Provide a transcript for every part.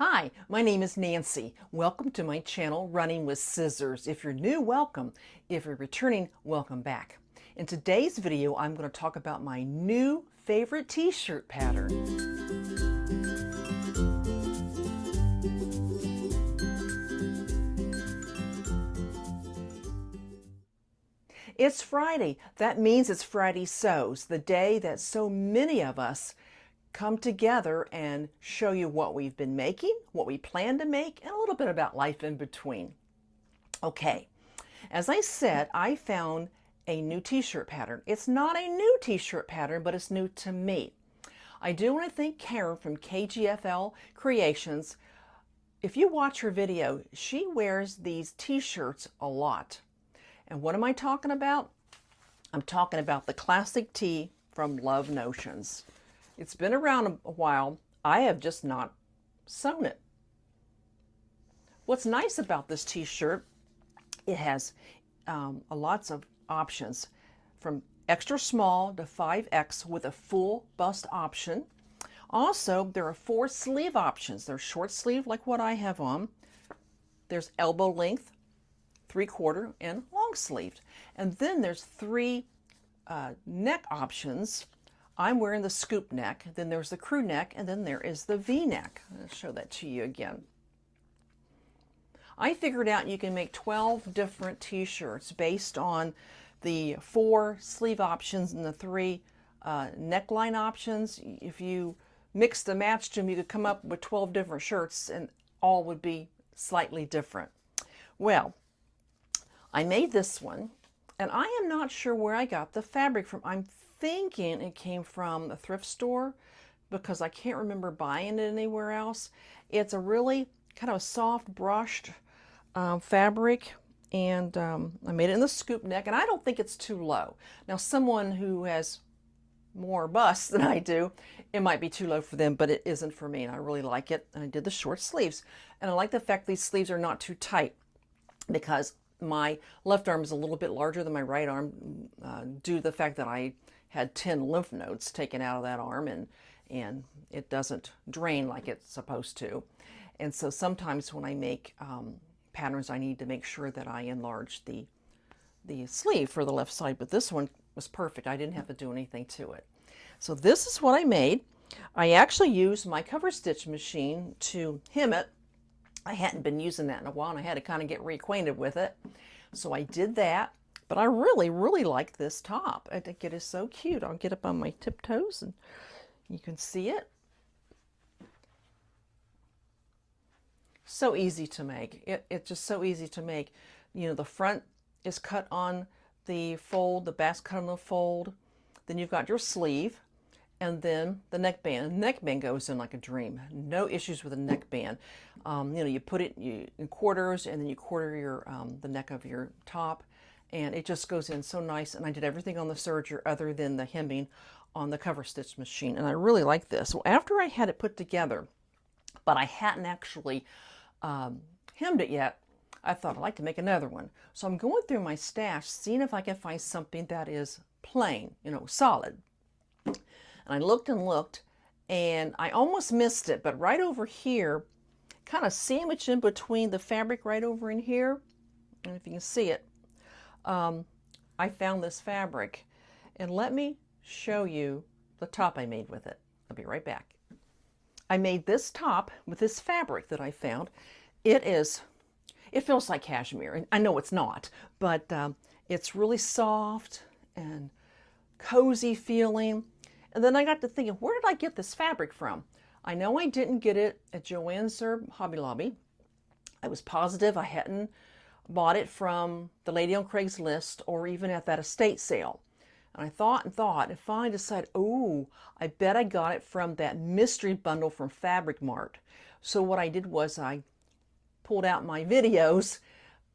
Hi, my name is Nancy. Welcome to my channel, Running with Scissors. If you're new, welcome. If you're returning, welcome back. In today's video, I'm going to talk about my new favorite t-shirt pattern. It's Friday. That means it's Friday Sews, the day that so many of us come together and show you what we've been making, what we plan to make, and a little bit about life in between. Okay, as I said, I found a new t-shirt pattern. It's not a new t-shirt pattern, but it's new to me. I do want to thank Karen from KGFL Creations. If you watch her video, she wears these t-shirts a lot. And what am I talking about? I'm talking about the classic tee from Love Notions. It's been around a while. I have just not sewn it. What's nice about this t-shirt, it has lots of options from extra small to 5X with a full bust option. Also, there are 4 sleeve options. There's short sleeve like what I have on. There's elbow length, 3/4, and long sleeved. And then there's 3 neck options. I'm wearing the scoop neck, then there's the crew neck, and then there is the V-neck. I'll show that to you again. I figured out you can make 12 different t-shirts based on the 4 sleeve options and the 3 neckline options. If you mixed and matched them, you could come up with 12 different shirts and all would be slightly different. Well, I made this one and I am not sure where I got the fabric from. I'm thinking it came from a thrift store because I can't remember buying it anywhere else. It's a really kind of a soft brushed fabric, and I made it in the scoop neck, and I don't think it's too low. Now, someone who has more bust than I do, it might be too low for them, but it isn't for me, and I really like it. And I did the short sleeves, and I like the fact these sleeves are not too tight because my left arm is a little bit larger than my right arm due to the fact that I had 10 lymph nodes taken out of that arm, and it doesn't drain like it's supposed to. And so sometimes when I make patterns, I need to make sure that I enlarge the sleeve for the left side, but this one was perfect. I didn't have to do anything to it. So this is what I made. I actually used my cover stitch machine to hem it. I hadn't been using that in a while, and I had to kind of get reacquainted with it. So I did that, but I really, really like this top. I think it is so cute. I'll get up on my tiptoes and you can see it. So easy to make. It's just so easy to make. You know, the front is cut on the fold, the back's cut on the fold. Then you've got your sleeve, and then the neckband. The neckband goes in like a dream. No issues with the neckband. You know, you put it in quarters, and then you quarter your the neck of your top, and it just goes in so nice. And I did everything on the serger other than the hemming on the cover stitch machine, and I really like this. Well, after I had it put together, but I hadn't actually hemmed it yet, I thought I'd like to make another one. So I'm going through my stash, seeing if I can find something that is plain, you know, solid. And I looked and looked, and I almost missed it, but right over here, kind of sandwiched in between the fabric right over in here, and if you can see it, I found this fabric. And let me show you the top I made with it. I'll be right back. I made this top with this fabric that I found. It feels like cashmere, and I know it's not, but it's really soft and cozy feeling. And then I got to thinking, where did I get this fabric from? I know I didn't get it at Joann's or Hobby Lobby. I was positive I hadn't bought it from the lady on Craigslist or even at that estate sale. And I thought and thought and finally decided, oh, I bet I got it from that mystery bundle from Fabric Mart. So what I did was I pulled out my videos,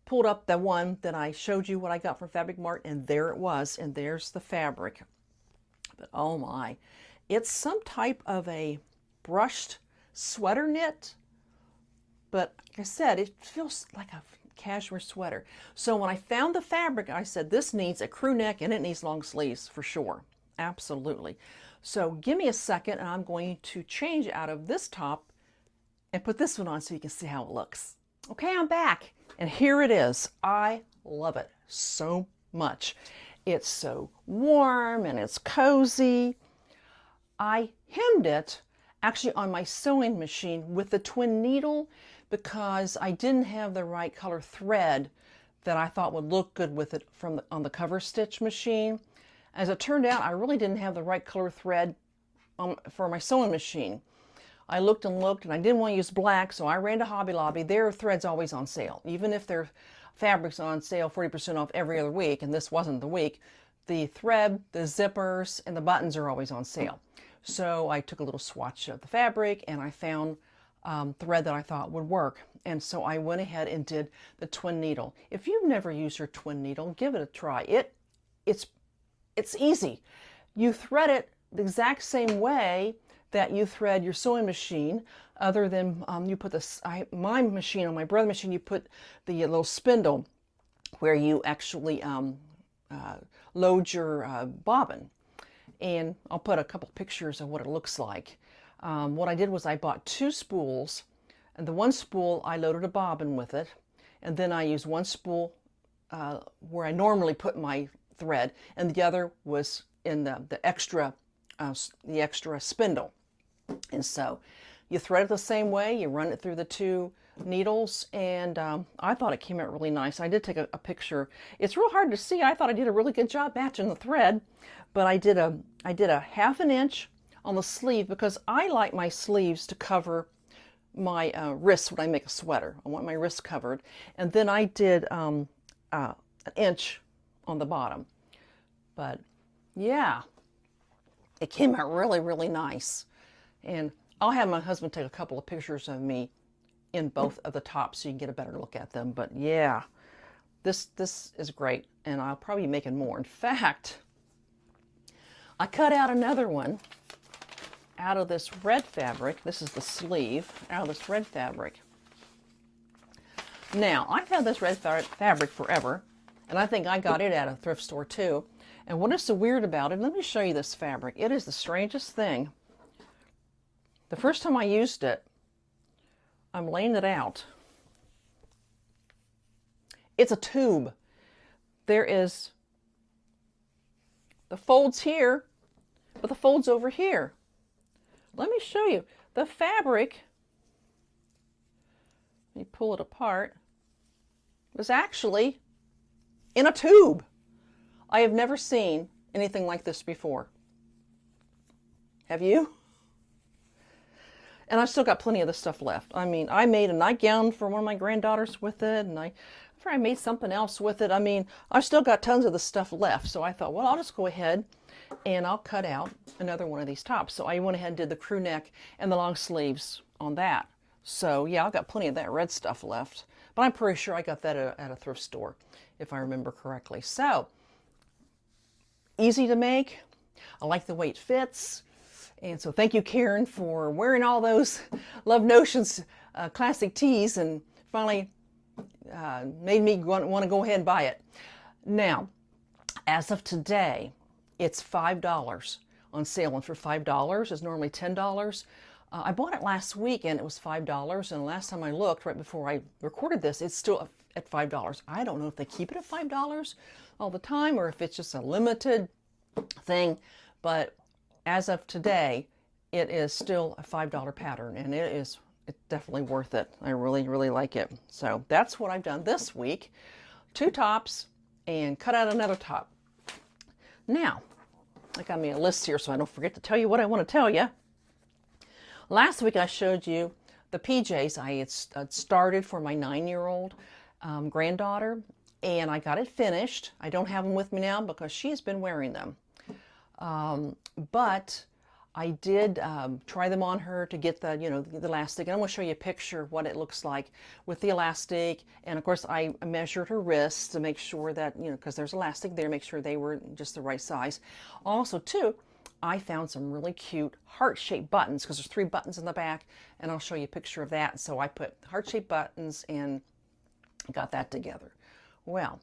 pulled up the one that I showed you what I got from Fabric Mart, and there it was, and there's the fabric. But oh my, it's some type of a brushed sweater knit, but like I said, it feels like a cashmere sweater. So when I found the fabric, I said this needs a crew neck and it needs long sleeves for sure. Absolutely. So give me a second and I'm going to change out of this top and put this one on so you can see how it looks. Okay, I'm back, and here it is. I love it so much. It's so warm and it's cozy. I hemmed it actually on my sewing machine with the twin needle because I didn't have the right color thread that I thought would look good with it on the cover stitch machine. As it turned out, I really didn't have the right color thread for my sewing machine. I looked and looked, and I didn't want to use black, so I ran to Hobby Lobby. Their thread's always on sale. Even if their fabric's on sale 40% off every other week, and this wasn't the week, the thread, the zippers, and the buttons are always on sale. So I took a little swatch of the fabric, and I found thread that I thought would work. And so I went ahead and did the twin needle. If you've never used your twin needle, give it a try. It's easy. You thread it the exact same way that you thread your sewing machine, other than you put my machine, on my brother's machine, you put the little spindle where you actually load your bobbin. And I'll put a couple pictures of what it looks like. What I did was I bought 2 spools, and the one spool I loaded a bobbin with it, and then I used one spool where I normally put my thread, and the other was in the extra spindle. And so you thread it the same way, you run it through the 2 needles, and I thought it came out really nice. I did take a picture. It's real hard to see. I thought I did a really good job matching the thread, but I did a 1/2 inch on the sleeve because I like my sleeves to cover my wrists when I make a sweater. I want my wrists covered. And then I did an inch on the bottom. But yeah, it came out really, really nice. And I'll have my husband take a couple of pictures of me in both of the tops so you can get a better look at them. But yeah, this is great, and I'll probably be making more. In fact, I cut out another one out of this red fabric. This is the sleeve, out of this red fabric. Now, I've had this red fabric forever, and I think I got it at a thrift store too. And what is so weird about it, let me show you this fabric. It is the strangest thing. The first time I used it, I'm laying it out. It's a tube. There is the folds here, but the folds over here. Let me show you. The fabric, let me pull it apart, was actually in a tube. I have never seen anything like this before. Have you? And I've still got plenty of this stuff left. I mean, I made a nightgown for one of my granddaughters with it, and I made something else with it. I mean, I've still got tons of the stuff left. So I thought, well, I'll just go ahead and I'll cut out another one of these tops. So I went ahead and did the crew neck and the long sleeves on that. So yeah, I've got plenty of that red stuff left. But I'm pretty sure I got that at a thrift store, if I remember correctly. So, easy to make. I like the way it fits. And so thank you, Karen, for wearing all those Love Notions classic tees and finally made me want to go ahead and buy it. Now, as of today, it's $5 on sale. And for $5, it's normally $10. I bought it last week and it was $5. And last time I looked, right before I recorded this, it's still at $5. I don't know if they keep it at $5 all the time or if it's just a limited thing. But as of today, it is still a $5 pattern, and it's definitely worth it. I really, really like it. So that's what I've done this week. 2 tops and cut out another top. Now, I got me a list here so I don't forget to tell you what I want to tell you. Last week I showed you the PJs I had started for my 9-year-old granddaughter, and I got it finished. I don't have them with me now because she's been wearing them. But I did try them on her to get the elastic. And I'm going to show you a picture of what it looks like with the elastic. And of course, I measured her wrists to make sure that, because there's elastic there, make sure they were just the right size. Also, too, I found some really cute heart-shaped buttons because there's 3 buttons in the back. And I'll show you a picture of that. So I put heart-shaped buttons and got that together. Well,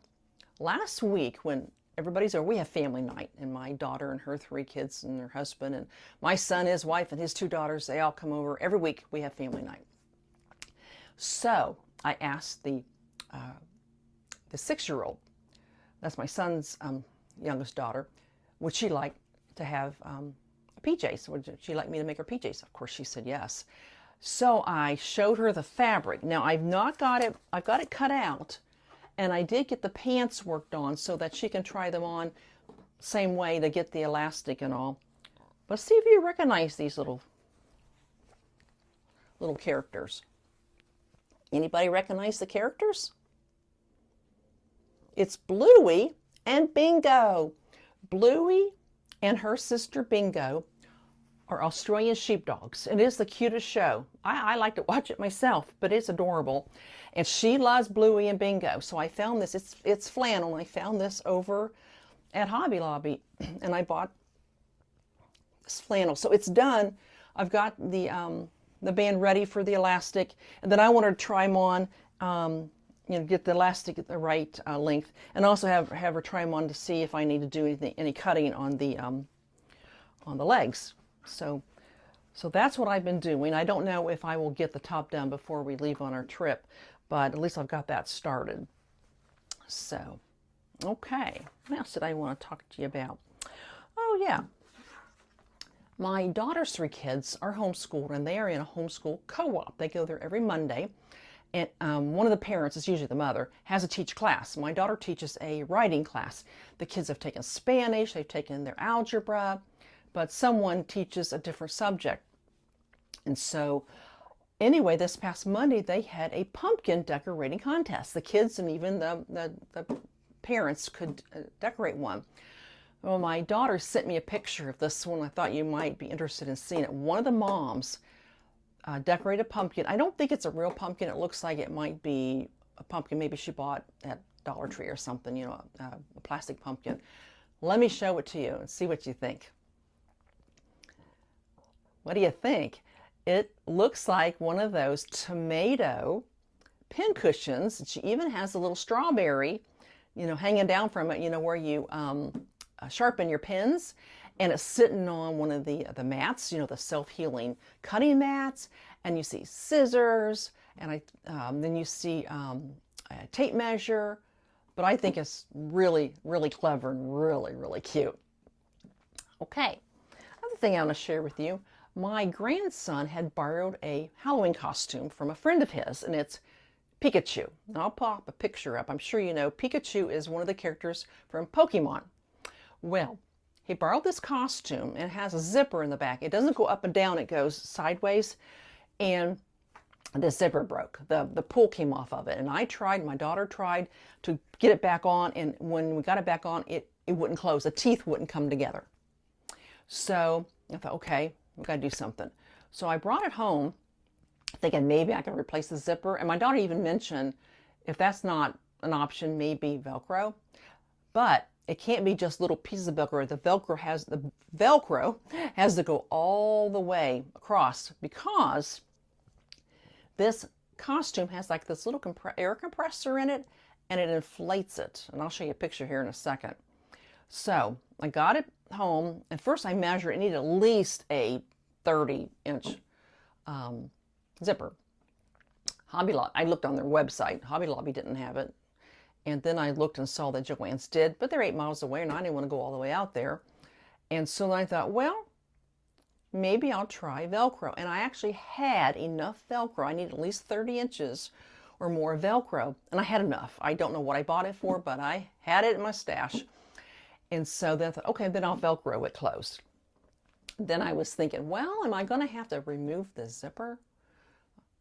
last week when everybody's over, we have family night, and my daughter and her 3 kids and her husband and my son, his wife, and his 2 daughters, they all come over. Every week we have family night. So I asked the 6-year-old, that's my son's youngest daughter, would she like to have PJs? Would she like me to make her PJs? Of course she said yes. So I showed her the fabric. Now I've got it cut out, and I did get the pants worked on so that she can try them on same way to get the elastic and all. But see if you recognize these little characters. Anybody recognize the characters? It's Bluey and Bingo. Bluey and her sister Bingo are Australian sheepdogs. It is the cutest show. I like to watch it myself, but it's adorable. And she loves Bluey and Bingo. So I found this, it's flannel. I found this over at Hobby Lobby, and I bought this flannel. So it's done. I've got the band ready for the elastic, and then I wanted to try them on, get the elastic at the right length, and also have her try them on to see if I need to do any cutting on the legs. So that's what I've been doing. I don't know if I will get the top done before we leave on our trip, but at least I've got that started. So, okay, what else did I want to talk to you about? Oh yeah, my daughter's 3 kids are homeschooled, and they are in a homeschool co-op. They go there every Monday, and one of the parents, it's usually the mother, has to teach class. My daughter teaches a writing class. The kids have taken Spanish, they've taken their algebra, but someone teaches a different subject. And so anyway, this past Monday, they had a pumpkin decorating contest. The kids and even the parents could decorate one. Well, my daughter sent me a picture of this one. I thought you might be interested in seeing it. One of the moms decorated a pumpkin. I don't think it's a real pumpkin. It looks like it might be a pumpkin maybe she bought at Dollar Tree or something, a plastic pumpkin. Let me show it to you and see what you think. What do you think? It looks like one of those tomato pin cushions. She even has a little strawberry, hanging down from it, where you sharpen your pins. And it's sitting on one of the mats, the self-healing cutting mats. And you see scissors, and then you see a tape measure. But I think it's really, really clever and really, really cute. Okay, other thing I want to share with you. My grandson had borrowed a Halloween costume from a friend of his, and it's Pikachu. Now, I'll pop a picture up. I'm sure you know Pikachu is one of the characters from Pokemon. Well, he borrowed this costume, and it has a zipper in the back. It doesn't go up and down, it goes sideways, and the zipper broke. The pull came off of it, and my daughter tried to get it back on, and when we got it back on, it wouldn't close. The teeth wouldn't come together. So I thought, okay, we've got to do something. So I brought it home thinking maybe I could replace the zipper. And my daughter even mentioned if that's not an option, maybe Velcro. But it can't be just little pieces of Velcro. The Velcro has to go all the way across, because this costume has like this little air compressor in it, and it inflates it. And I'll show you a picture here in a second. So I got it home, and first I measured it needed at least a 30-inch zipper. Hobby Lobby, I looked on their website. Hobby Lobby didn't have it. And then I looked and saw that Joann's did, but they're 8 miles away, and I didn't want to go all the way out there. And so I thought, well, maybe I'll try Velcro. And I actually had enough Velcro. I needed at least 30 inches or more Velcro, and I had enough. I don't know what I bought it for, but I had it in my stash. And so then I thought, okay, then I'll Velcro it closed. Then I was thinking, well, am I going to have to remove the zipper?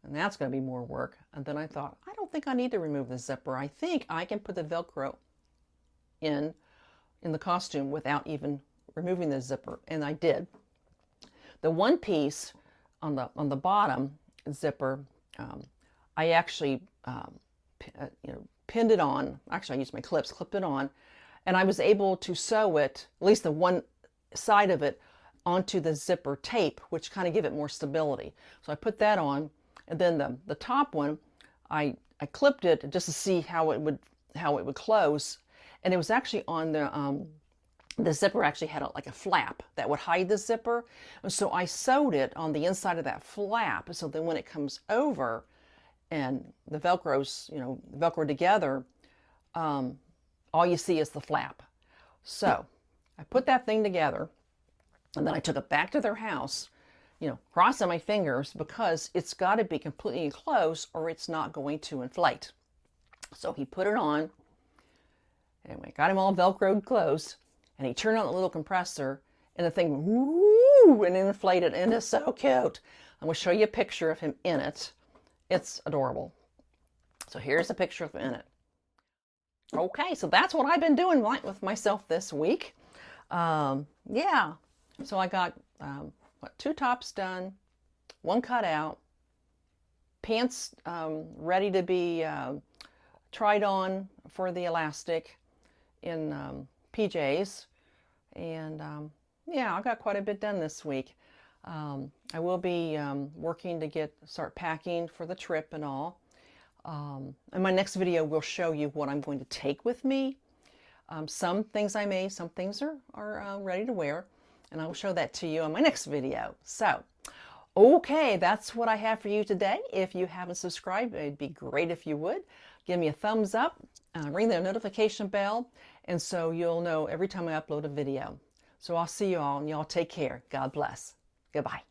And that's going to be more work. And then I thought, I don't think I need to remove the zipper. I think I can put the Velcro in the costume without even removing the zipper. And I did. The one piece on the bottom zipper, I actually pinned it on. Actually, I used my clips, clipped it on, and I was able to sew it, at least the one side of it, onto the zipper tape, which kind of give it more stability. So I put that on, and then the top one, I clipped it just to see how it would close, and it was actually on the zipper actually had like a flap that would hide the zipper, and so I sewed it on the inside of that flap, so then when it comes over, and the Velcro's, Velcro together, all you see is the flap. So I put that thing together, and then I took it back to their house, crossing my fingers, because it's got to be completely enclosed or it's not going to inflate. So he put it on. Anyway, got him all Velcroed closed, and he turned on the little compressor, and the thing, woo, and inflated, and it's so cute. I'm going to show you a picture of him in it. It's adorable. So here's a picture of him in it. Okay, so that's what I've been doing with myself this week. Yeah, so I got 2 tops done, 1 cut out, pants ready to be tried on for the elastic in PJs, and yeah, I got quite a bit done this week. I will be working to start packing for the trip and all. In my next video, we'll show you what I'm going to take with me. Some things I made, some things are ready to wear, and I will show that to you in my next video. So, okay, that's what I have for you today. If you haven't subscribed, it'd be great if you would. Give me a thumbs up, ring the notification bell, and so you'll know every time I upload a video. So I'll see you all, and y'all take care. God bless. Goodbye.